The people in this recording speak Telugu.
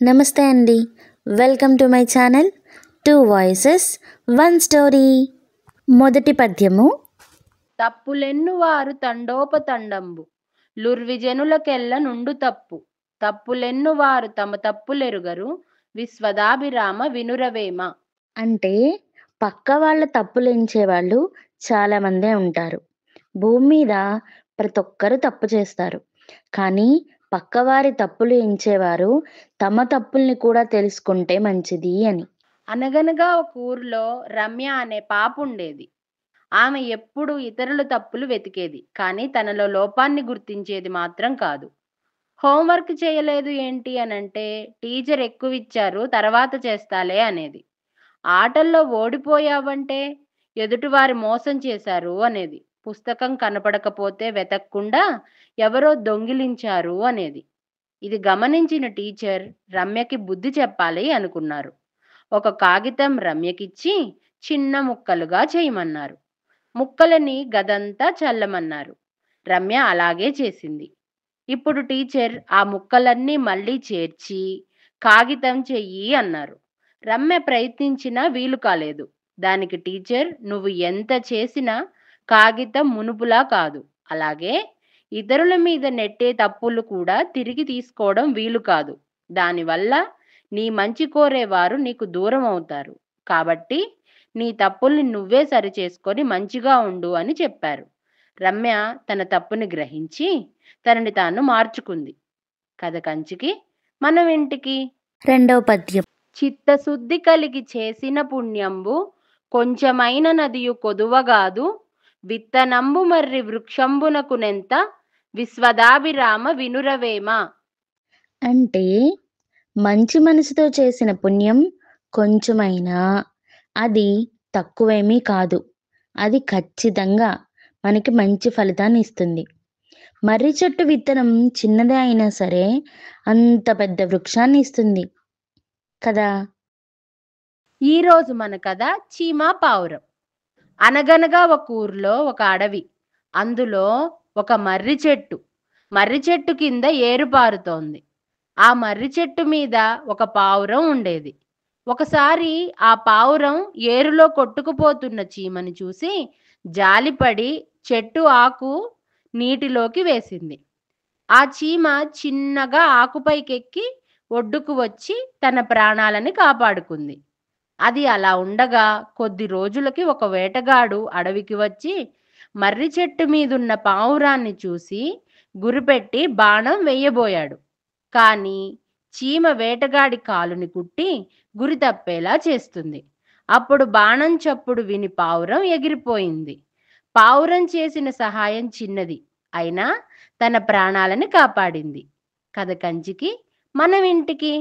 నమస్తే అండి. Welcome to my channel 2 voices 1 story. మొదటి పద్యము. తప్పులెన్నువారు తండోపతండంబు లుర్విజనులకెల్ల నుండు తప్పు. తప్పులెన్నువారు తమ తప్పులెరుగరు విశ్వదాభిరామ వినురవేమ. అంటే పక్క వాళ్ళ తప్పులు ఎంచేవాళ్ళు చాలామందే ఉంటారు. భూమి మీద ప్రతి ఒక్కరు తప్పు చేస్తారు. కానీ పక్కవారి తప్పులు ఎంచేవారు తమ తప్పుల్ని కూడా తెలుసుకుంటే మంచిది అని. అనగనగా ఒక ఊరిలో రమ్య అనే పాప ఉండేది. ఆమె ఎప్పుడు ఇతరుల తప్పులు వెతికేది, కానీ తనలో లోపాన్ని గుర్తించేది మాత్రం కాదు. హోంవర్క్ చేయలేదు ఏంటి అనంటే టీచర్ ఎక్కువిచ్చారు తర్వాత చేస్తాలే అనేది. ఆటల్లో ఓడిపోయావంటే ఎదుటివారి మోసం చేశారు అనేది. పుస్తకం కనపడకపోతే వెతక్కుండా ఎవరో దొంగిలించారు అనేది. ఇది గమనించిన టీచర్ రమ్యకి బుద్ధి చెప్పాలి అనుకున్నారు. ఒక కాగితం రమ్యకిచ్చి చిన్న ముక్కలుగా చేయమన్నారు. ముక్కలని గదంతా చల్లమన్నారు. రమ్య అలాగే చేసింది. ఇప్పుడు టీచర్ ఆ ముక్కలన్నీ మళ్ళీ చేర్చి కాగితం చెయ్యి అన్నారు. రమ్య ప్రయత్నించినా వీలు కాలేదు. దానికి టీచర్, నువ్వు ఎంత చేసినా కాగితం మునుపులా కాదు, అలాగే ఇతరుల మీద నెట్టే తప్పులు కూడా తిరిగి తీసుకోవడం వీలు కాదు. దానివల్ల నీ మంచి కోరేవారు నీకు దూరం అవుతారు. కాబట్టి నీ తప్పుల్ని నువ్వే సరిచేసుకొని మంచిగా ఉండు అని చెప్పారు. రమ్య తన తప్పుని గ్రహించి తనని తాను మార్చుకుంది. కథ కంచికి మనం ఇంటికి. రెండవ పద్యం. చిత్తశుద్ధి కలిగి చేసిన పుణ్యంబు కొంచెమైన నదియు కొదువగాదు విత్తనంబు మర్రి వృక్షంబునకునెంత విశ్వదాభిరామ వినురవేమ. అంటే మంచి మనసుతో చేసిన పుణ్యం కొంచెమైనా అది తక్కువేమీ కాదు. అది ఖచ్చితంగా మనకి మంచి ఫలితాన్ని ఇస్తుంది. మర్రి చెట్టు విత్తనం చిన్నదే అయినా సరే అంత పెద్ద వృక్షాన్ని ఇస్తుంది కదా. ఈరోజు మన కథ చీమా పావురం. అనగనగా ఒక ఊర్లో ఒక అడవి. అందులో ఒక మర్రి చెట్టు. మర్రి చెట్టు కింద ఏరు పారుతోంది. ఆ మర్రి చెట్టు మీద ఒక పావురం ఉండేది. ఒకసారి ఆ పావురం ఏరులో కొట్టుకుపోతున్న చీమని చూసి జాలిపడి చెట్టు ఆకు నీటిలోకి వేసింది. ఆ చీమ చిన్నగా ఆకుపైకెక్కి ఒడ్డుకు వచ్చి తన ప్రాణాలని కాపాడుకుంది. అది అలా ఉండగా కొద్ది రోజులకి ఒక వేటగాడు అడవికి వచ్చి మర్రి చెట్టు మీదున్న పావురాన్ని చూసి గురిపెట్టి బాణం వెయ్యబోయాడు. కానీ చీమ వేటగాడి కాలుని కుట్టి గురి తప్పేలా చేస్తుంది. అప్పుడు బాణం చప్పుడు విని పావురం ఎగిరిపోయింది. పావురం చేసిన సహాయం చిన్నది అయినా తన ప్రాణాలని కాపాడింది. కథ కంచికి మనం ఇంటికి.